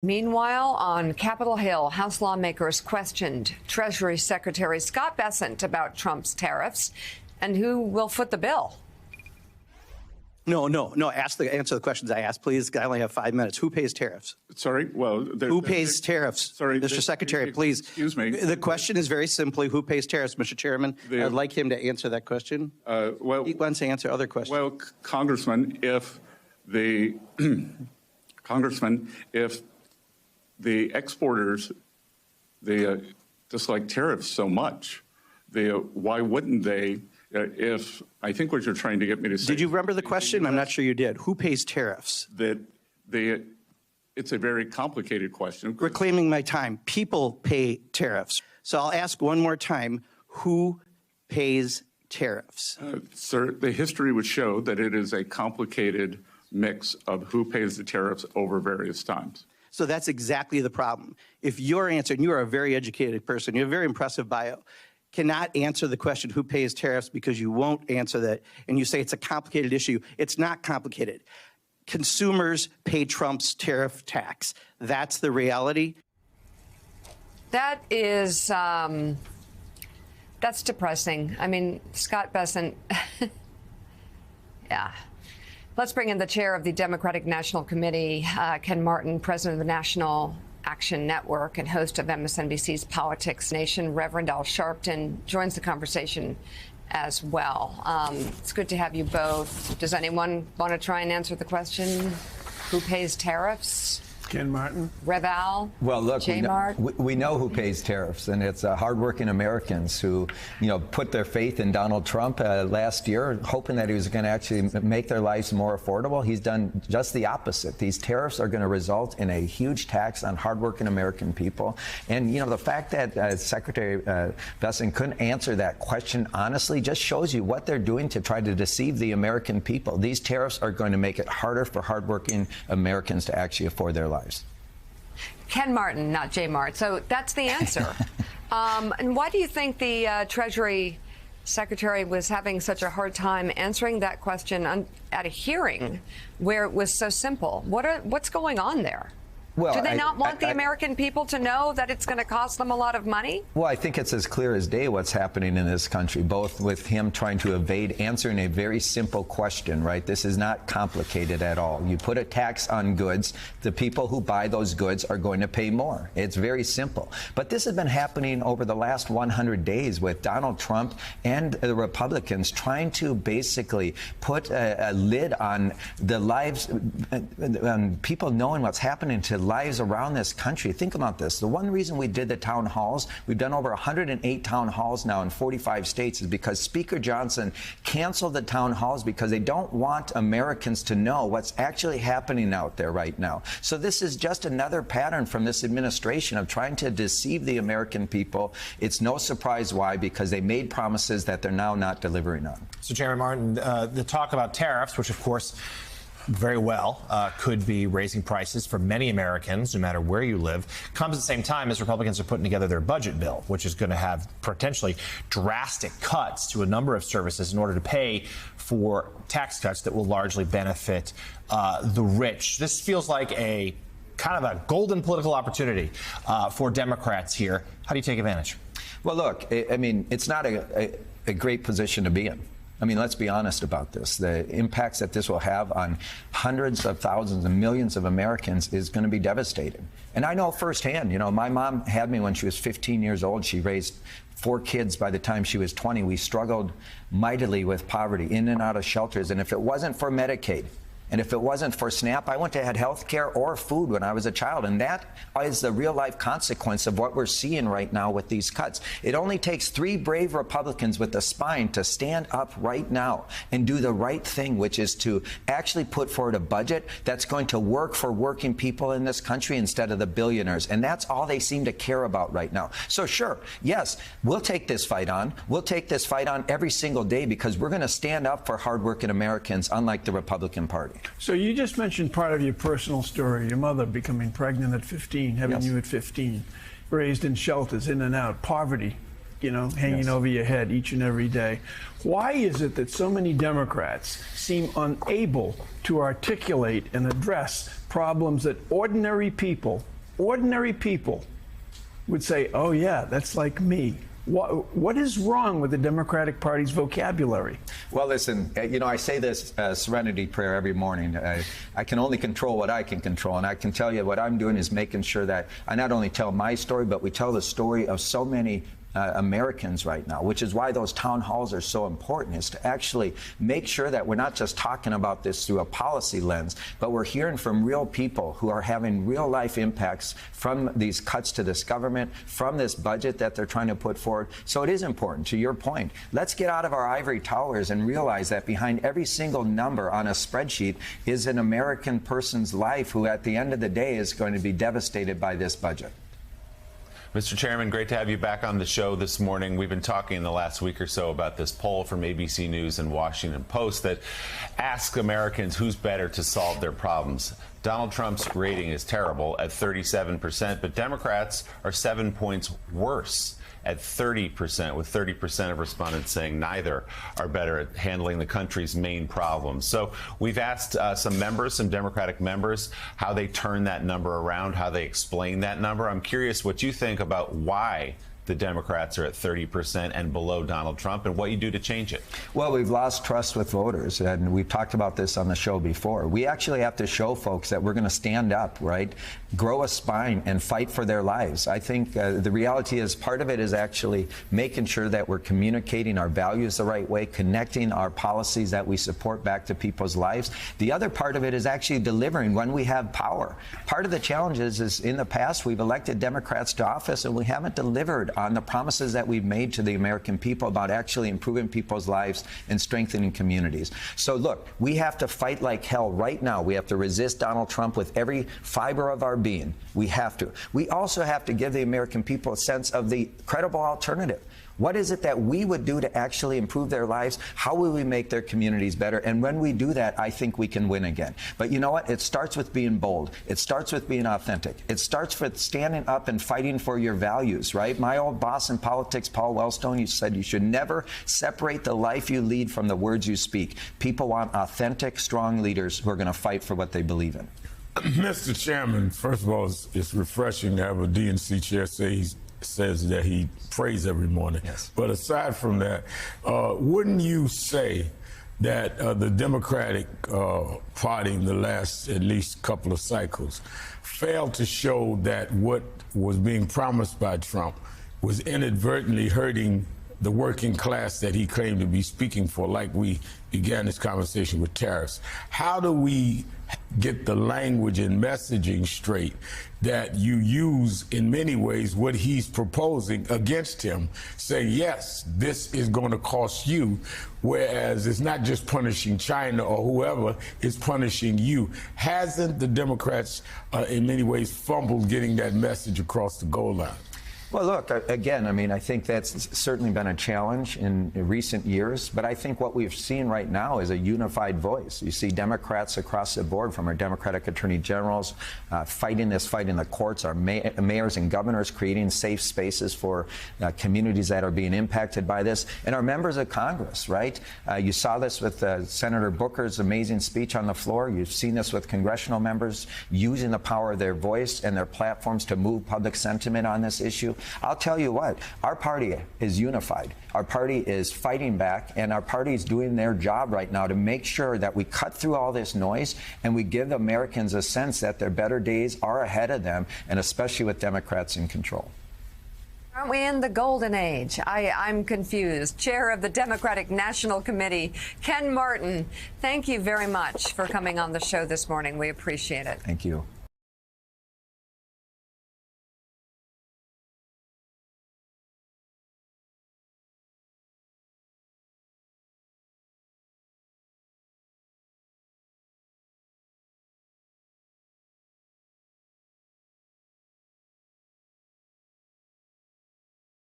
Meanwhile, on Capitol Hill, House lawmakers questioned Treasury Secretary Scott Bessent about Trump's tariffs and who will foot the bill. No. Answer the questions I asked, please. I only have 5 minutes. Who pays tariffs? Sorry? Well, who pays tariffs? Sorry, Mr. Secretary, please. Excuse me. The question is very simply, who pays tariffs, Mr. Chairman? I'd like him to answer that question. Well, he wants to answer other questions. Well, Congressman, if the exporters, they dislike tariffs so much, why wouldn't they? If I think what you're trying to get me to say. Did you remember the question? I'm not sure you did. Who pays tariffs? It's a very complicated question. Reclaiming my time. People pay tariffs. So I'll ask one more time. Who pays tariffs? Sir, the history would show that it is a complicated mix of who pays the tariffs over various times. So that's exactly the problem. If your answer, and you are a very educated person, you have a very impressive bio, cannot answer the question who pays tariffs because you won't answer that, and you say it's a complicated issue. It's not complicated. Consumers pay Trump's tariff tax. That's the reality. That is, that's depressing. I mean, Scott Bessent, yeah. Let's bring in the chair of the Democratic National Committee, Ken Martin, president of the National Action Network and host of MSNBC's Politics Nation. Reverend Al Sharpton joins the conversation as well. It's good to have you both. Does anyone want to try and answer the question? Who pays tariffs? Ken Martin. Rev Al? Well, look, we know who pays tariffs, and it's hardworking Americans who, put their faith in Donald Trump last year, hoping that he was going to actually make their lives more affordable. He's done just the opposite. These tariffs are going to result in a huge tax on hardworking American people. And, the fact that Secretary Bessent couldn't answer that question honestly just shows you what they're doing to try to deceive the American people. These tariffs are going to make it harder for hardworking Americans to actually afford their lives. Ken Martin, not Jay Mart. So that's the answer. And why do you think the Treasury Secretary was having such a hard time answering that question at a hearing where it was so simple? What's going on there? Well, do they not want the American people to know that it's going to cost them a lot of money? Well, I think it's as clear as day what's happening in this country, both with him trying to evade answering a very simple question, right? This is not complicated at all. You put a tax on goods, the people who buy those goods are going to pay more. It's very simple. But this has been happening over the last 100 days with Donald Trump and the Republicans trying to basically put a lid on the lives, on people knowing what's happening to lives around this country. Think about this. The one reason we did the town halls, we've done over 108 town halls now in 45 states, is because Speaker Johnson canceled the town halls because they don't want Americans to know what's actually happening out there right now. So this is just another pattern from this administration of trying to deceive the American people. It's no surprise why, because they made promises that they're now not delivering on. So, Chairman Martin, the talk about tariffs, which of course very well could be raising prices for many Americans, no matter where you live, comes at the same time as Republicans are putting together their budget bill, which is going to have potentially drastic cuts to a number of services in order to pay for tax cuts that will largely benefit the rich. This feels like a kind of a golden political opportunity for Democrats here. How do you take advantage? Well, look, I mean, it's not a great position to be in. I mean, let's be honest about this. The impacts that this will have on hundreds of thousands and millions of Americans is going to be devastating. And I know firsthand, my mom had me when she was 15 years old. She raised 4 kids by the time she was 20. We struggled mightily with poverty, in and out of shelters. And if it wasn't for Medicaid, and if it wasn't for SNAP, I wouldn't have had health care or food when I was a child. And that is the real life consequence of what we're seeing right now with these cuts. It only takes 3 brave Republicans with the spine to stand up right now and do the right thing, which is to actually put forward a budget that's going to work for working people in this country instead of the billionaires. And that's all they seem to care about right now. So sure, yes, we'll take this fight on. We'll take this fight on every single day because we're going to stand up for hardworking Americans, unlike the Republican Party. So you just mentioned part of your personal story, your mother becoming pregnant at 15, having you at 15, raised in shelters, in and out, poverty, hanging over your head each and every day. Why is it that so many Democrats seem unable to articulate and address problems that ordinary people would say, oh yeah, that's like me. What is wrong with the Democratic Party's vocabulary? Well, listen, I say this serenity prayer every morning. I can only control what I can control. And I can tell you what I'm doing is making sure that I not only tell my story, but we tell the story of so many Americans right now, which is why those town halls are so important, is to actually make sure that we're not just talking about this through a policy lens, but we're hearing from real people who are having real life impacts from these cuts to this government, from this budget that they're trying to put forward. So it is important, to your point. Let's get out of our ivory towers and realize that behind every single number on a spreadsheet is an American person's life who at the end of the day is going to be devastated by this budget. Mr. Chairman, great to have you back on the show this morning. We've been talking in the last week or so about this poll from ABC News and Washington Post that asks Americans who's better to solve their problems. Donald Trump's rating is terrible at 37%, but Democrats are 7 points worse at 30%, with 30% of respondents saying neither are better at handling the country's main problems. So we've asked some Democratic members, how they turn that number around, how they explain that number. I'm curious what you think about why the Democrats are at 30% and below Donald Trump, and what you do to change it. Well, we've lost trust with voters, and we've talked about this on the show before. We actually have to show folks that we're going to stand up, right, grow a spine, and fight for their lives. I think the reality is part of it is actually making sure that we're communicating our values the right way, connecting our policies that we support back to people's lives. The other part of it is actually delivering when we have power. Part of the challenge is in the past we've elected Democrats to office and we haven't delivered on the promises that we've made to the American people about actually improving people's lives and strengthening communities. So look, we have to fight like hell right now. We have to resist Donald Trump with every fiber of our being. We have to. We also have to give the American people a sense of the credible alternative. What is it that we would do to actually improve their lives? How will we make their communities better? And when we do that, I think we can win again. But you know what? It starts with being bold. It starts with being authentic. It starts with standing up and fighting for your values, right? My old boss in politics, Paul Wellstone, you said you should never separate the life you lead from the words you speak. People want authentic, strong leaders who are going to fight for what they believe in. Mr. Chairman, first of all, it's refreshing to have a DNC chair says that he prays every morning. Yes. But aside from that, wouldn't you say that the Democratic Party in the last at least couple of cycles failed to show that what was being promised by Trump was inadvertently hurting the working class that he claimed to be speaking for, like we began this conversation with tariffs? How do we get the language and messaging straight that you use in many ways what he's proposing against him, saying, yes, this is going to cost you, whereas it's not just punishing China or whoever, it's punishing you? Hasn't the Democrats in many ways fumbled getting that message across the goal line? Well, look, again, I mean, I think that's certainly been a challenge in recent years, but I think what we've seen right now is a unified voice. You see Democrats across the board, from our Democratic attorney generals fighting this fight in the courts, our mayors and governors creating safe spaces for communities that are being impacted by this, and our members of Congress, right? You saw this with Senator Booker's amazing speech on the floor. You've seen this with congressional members using the power of their voice and their platforms to move public sentiment on this issue. I'll tell you what, our party is unified. Our party is fighting back, and our party is doing their job right now to make sure that we cut through all this noise and we give Americans a sense that their better days are ahead of them, and especially with Democrats in control. Aren't we in the golden age? I'm confused. Chair of the Democratic National Committee, Ken Martin, thank you very much for coming on the show this morning. We appreciate it. Thank you.